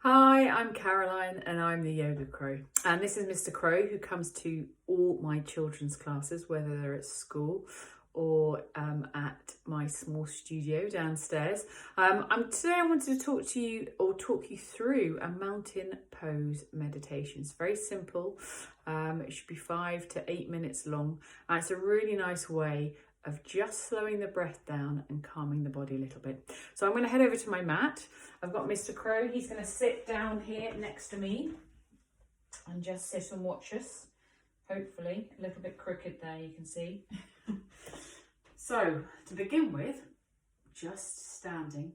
Hi, I'm Caroline and I'm the Yoga Crow. And this is Mr. Crow who comes to all my children's classes, whether they're at school or at my small studio downstairs. Today I wanted to talk you through a mountain pose meditation. It's very simple. It should be 5 to 8 minutes long. And it's a really nice way of just slowing the breath down and calming the body a little bit. So I'm going to head over to my mat. I've got Mr. Crow. He's going to sit down here next to me and just sit and watch us. Hopefully, a little bit crooked there, you can see. So to begin with, just standing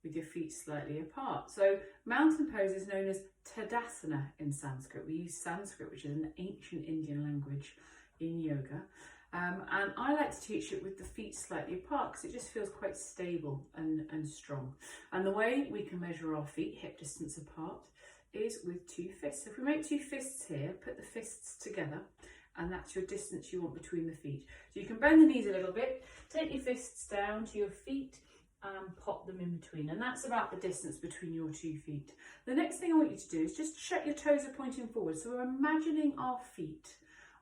with your feet slightly apart. So mountain pose is known as Tadasana in Sanskrit. We use Sanskrit, which is an ancient Indian language in yoga. And I like to teach it with the feet slightly apart because it just feels quite stable and strong. And the way we can measure our feet hip distance apart is with 2 fists. So if we make 2 fists here, put the fists together, and that's your distance you want between the feet. So you can bend the knees a little bit, take your fists down to your feet and pop them in between. And that's about the distance between your 2 feet. The next thing I want you to do is just check your toes are pointing forward. So we're imagining our feet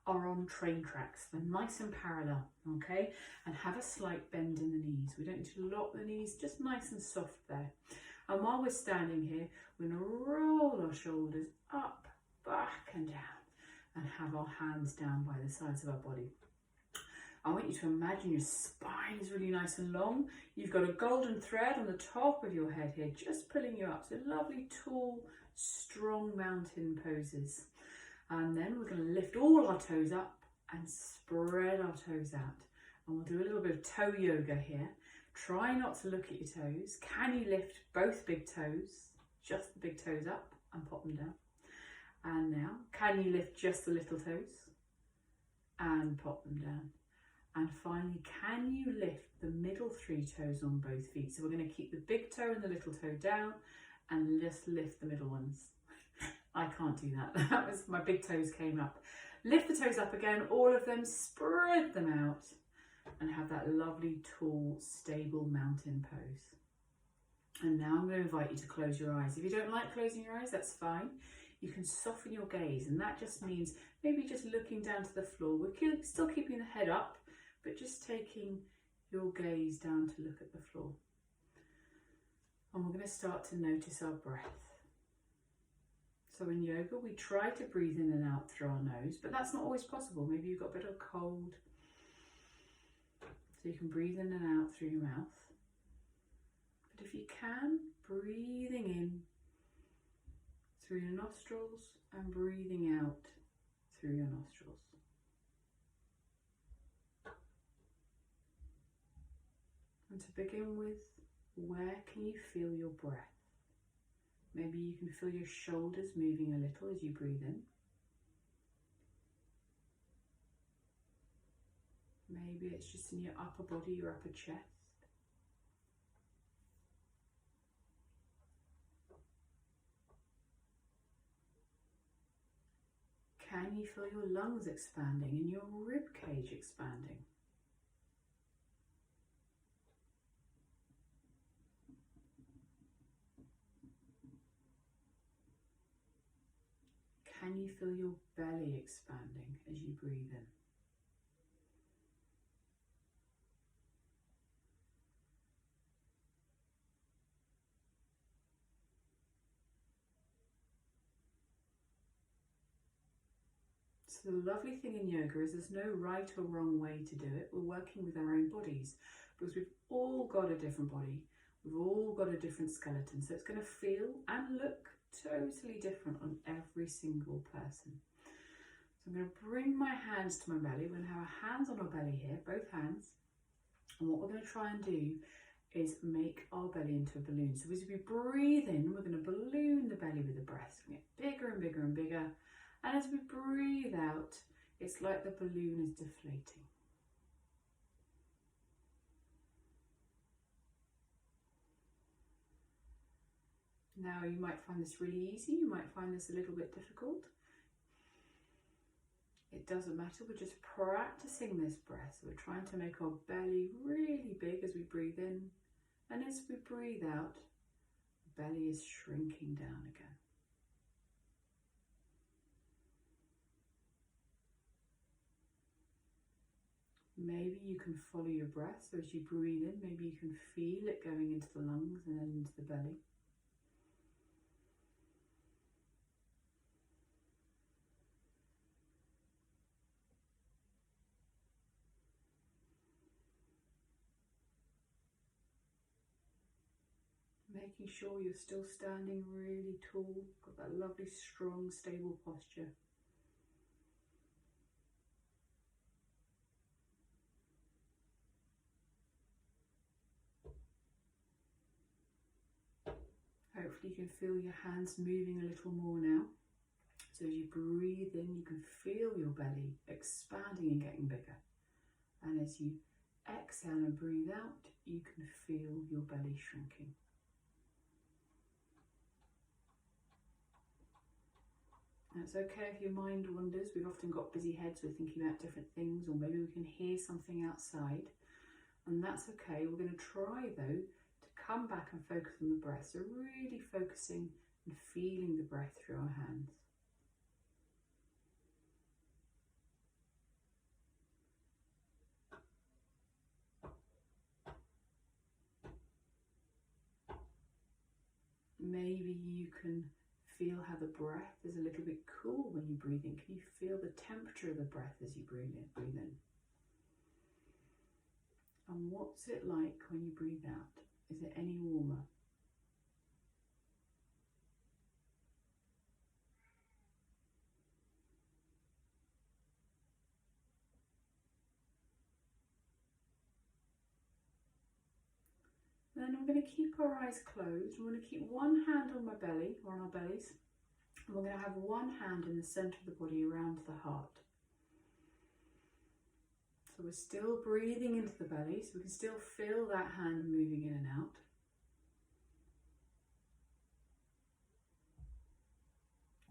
are on train tracks. They're nice and parallel, okay? And have a slight bend in the knees. We don't need to lock the knees, just nice and soft there. And while we're standing here, we're going to roll our shoulders up, back and down, and have our hands down by the sides of our body. I want you to imagine your spine is really nice and long. You've got a golden thread on the top of your head here, just pulling you up. So lovely, tall, strong mountain poses. And then we're going to lift all our toes up and spread our toes out. And we'll do a little bit of toe yoga here. Try not to look at your toes. Can you lift both big toes, just the big toes up and pop them down? And now, can you lift just the little toes and pop them down? And finally, can you lift the middle 3 toes on both feet? So we're going to keep the big toe and the little toe down and just lift the middle ones. I can't do that. That was, my big toes came up. Lift the toes up again, all of them, spread them out and have that lovely, tall, stable mountain pose. And now I'm going to invite you to close your eyes. If you don't like closing your eyes, that's fine. You can soften your gaze, and that just means maybe just looking down to the floor. We're still keeping the head up, but just taking your gaze down to look at the floor. And we're going to start to notice our breath. So in yoga, we try to breathe in and out through our nose, but that's not always possible. Maybe you've got a bit of cold. So you can breathe in and out through your mouth. But if you can, breathing in through your nostrils and breathing out through your nostrils. And to begin with, where can you feel your breath? Maybe you can feel your shoulders moving a little as you breathe in. Maybe it's just in your upper body, your upper chest. Can you feel your lungs expanding and your rib cage expanding? Can you feel your belly expanding as you breathe in? So the lovely thing in yoga is there's no right or wrong way to do it. We're working with our own bodies because we've all got a different body. We've all got a different skeleton. So it's going to feel and look totally different on every single person. So I'm going to bring my hands to my belly. We're going to have our hands on our belly here, both hands. And what we're going to try and do is make our belly into a balloon. So as we breathe in, we're going to balloon the belly with the breath. It's going to get bigger and bigger and bigger. And as we breathe out, it's like the balloon is deflating. Now you might find this really easy, you might find this a little bit difficult. It doesn't matter, we're just practicing this breath. So we're trying to make our belly really big as we breathe in, and as we breathe out, The belly is shrinking down again. Maybe you can follow your breath, so as you breathe in, maybe you can feel it going into the lungs and then into the belly. Making sure you're still standing really tall, got that lovely, strong, stable posture. Hopefully you can feel your hands moving a little more now. So as you breathe in, you can feel your belly expanding and getting bigger. And as you exhale and breathe out, you can feel your belly shrinking. It's okay if your mind wanders. We've often got busy heads, we're thinking about different things, or maybe we can hear something outside, and that's okay. We're going to try though to come back and focus on the breath, so really focusing and feeling the breath through our hands. Maybe you can feel how the breath is a little bit cool when you breathe in. Can you feel the temperature of the breath as you breathe in? And what's it like when you breathe out? Is it any warmer? Then I'm going to keep our eyes closed. I'm going to keep one hand on my belly, or on our bellies. And we're going to have one hand in the centre of the body around the heart. So we're still breathing into the belly, so we can still feel that hand moving in and out.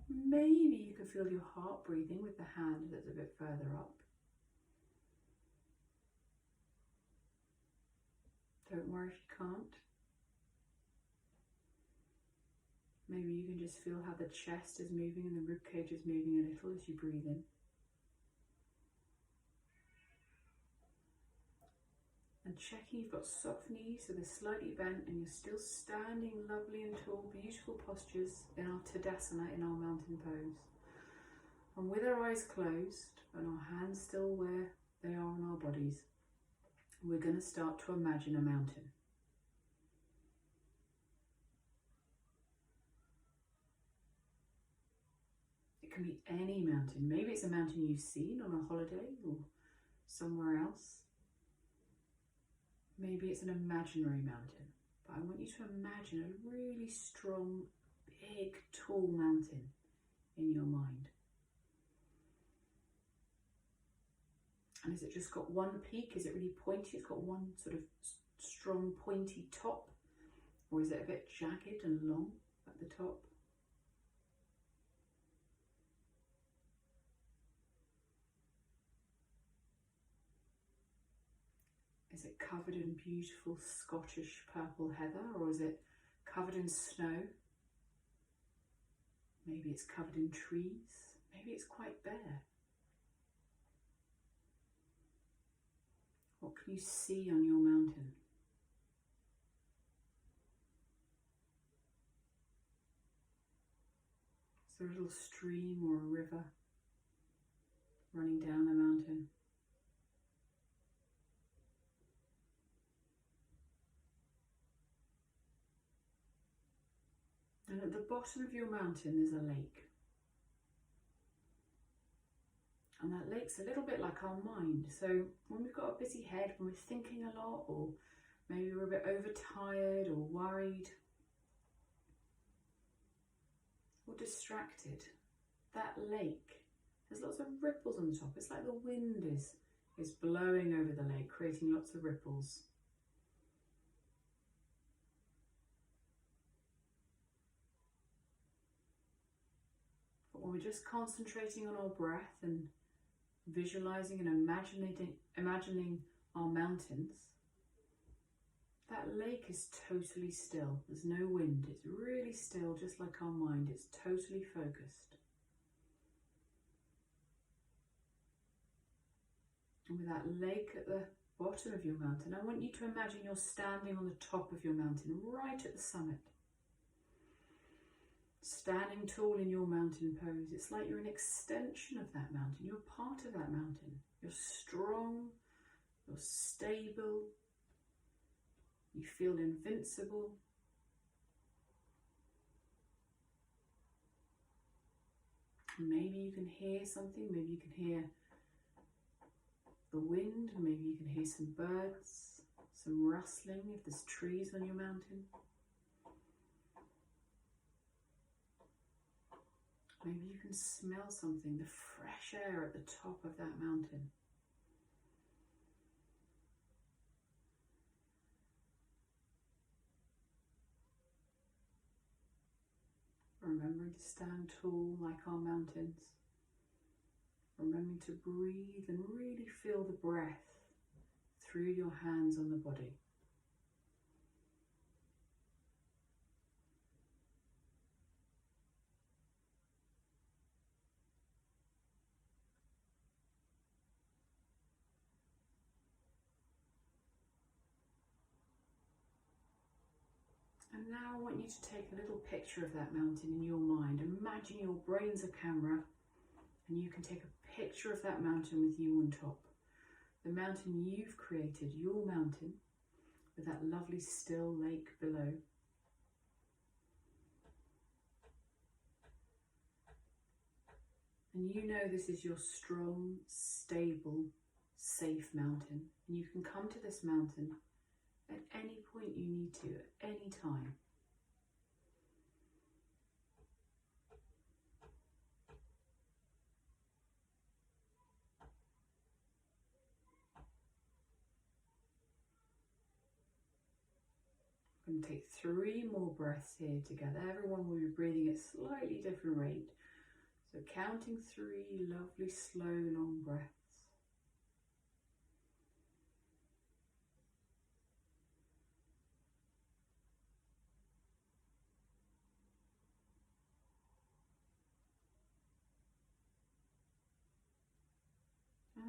Maybe you can feel your heart breathing with the hand that's a bit further up. Don't worry if you can't. Maybe you can just feel how the chest is moving and the rib cage is moving a little as you breathe in. And checking you've got soft knees, so they're slightly bent and you're still standing lovely and tall, beautiful postures in our Tadasana, in our mountain pose. And with our eyes closed and our hands still where they are on our bodies, we're going to start to imagine a mountain. It can be any mountain. Maybe it's a mountain you've seen on a holiday or somewhere else. Maybe it's an imaginary mountain. But I want you to imagine a really strong, big, tall mountain in your mind. And has it just got one peak? Is it really pointy? It's got one sort of strong, pointy top? Or is it a bit jagged and long at the top? Is it covered in beautiful Scottish purple heather, or is it covered in snow? Maybe it's covered in trees. Maybe it's quite bare. What can you see on your mountain? Is there a little stream or a river running down the mountain? And at the bottom of your mountain there's a lake. And that lake's a little bit like our mind. So when we've got a busy head, when we're thinking a lot, or maybe we're a bit overtired or worried or distracted, that lake has lots of ripples on the top. It's like the wind is blowing over the lake, creating lots of ripples. But when we're just concentrating on our breath and visualizing and imagining our mountains, That lake is totally still. There's no wind. It's really still, just like our mind. It's totally focused. And with that lake at the bottom of your mountain, I want you to imagine you're standing on the top of your mountain, right at the summit. Standing tall in your mountain pose. It's like you're an extension of that mountain. You're part of that mountain. You're strong. You're stable. You feel invincible. Maybe you can hear something. Maybe you can hear the wind. Maybe you can hear some birds, some rustling if there's trees on your mountain. Maybe you can smell something, the fresh air at the top of that mountain. Remembering to stand tall like our mountains. Remembering to breathe and really feel the breath through your hands on the body. And now I want you to take a little picture of that mountain in your mind. Imagine your brain's a camera and you can take a picture of that mountain with you on top. The mountain you've created, your mountain, with that lovely still lake below. And you know this is your strong, stable, safe mountain. And you can come to this mountain at any point you need to, at any time. I'm going to take 3 more breaths here together. Everyone will be breathing at a slightly different rate. So counting 3 lovely, slow, long breaths.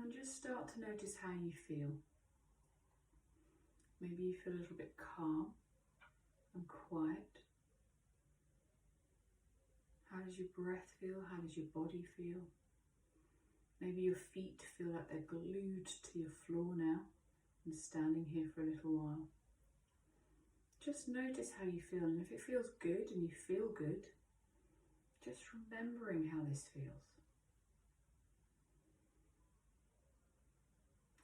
And just start to notice how you feel. Maybe you feel a little bit calm and quiet. How does your breath feel? How does your body feel? Maybe your feet feel like they're glued to your floor now and standing here for a little while. Just notice how you feel, and if it feels good and you feel good, just remembering how this feels.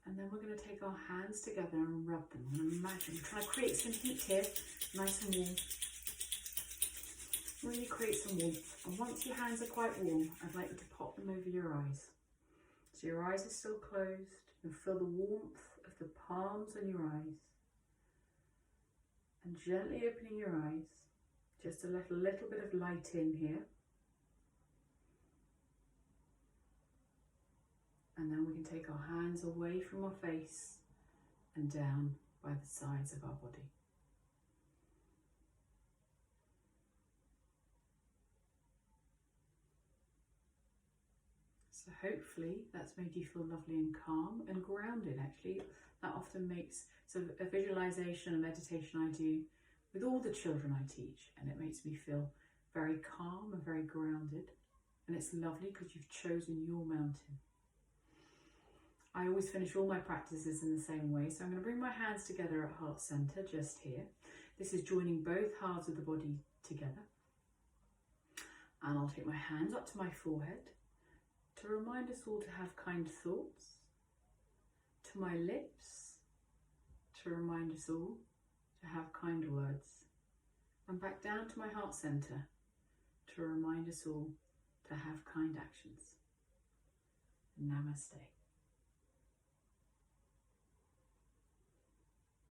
And then we're going to take our hands together and rub them. And imagine, try to create some heat here, nice and warm. Really create some warmth. And once your hands are quite warm, I'd like you to pop them over your eyes. So your eyes are still closed, and feel the warmth of the palms on your eyes. And gently opening your eyes, just to let a little bit of light in here. And then we can take our hands away from our face and down by the sides of our body. So hopefully that's made you feel lovely and calm and grounded. Actually, that often makes sort of a visualization and meditation I do with all the children I teach, and it makes me feel very calm and very grounded. And it's lovely because you've chosen your mountain. I always finish all my practices in the same way. So I'm going to bring my hands together at heart center, just here. This is joining both halves of the body together. And I'll take my hands up to my forehead to remind us all to have kind thoughts. To my lips to remind us all to have kind words. And back down to my heart center to remind us all to have kind actions. Namaste.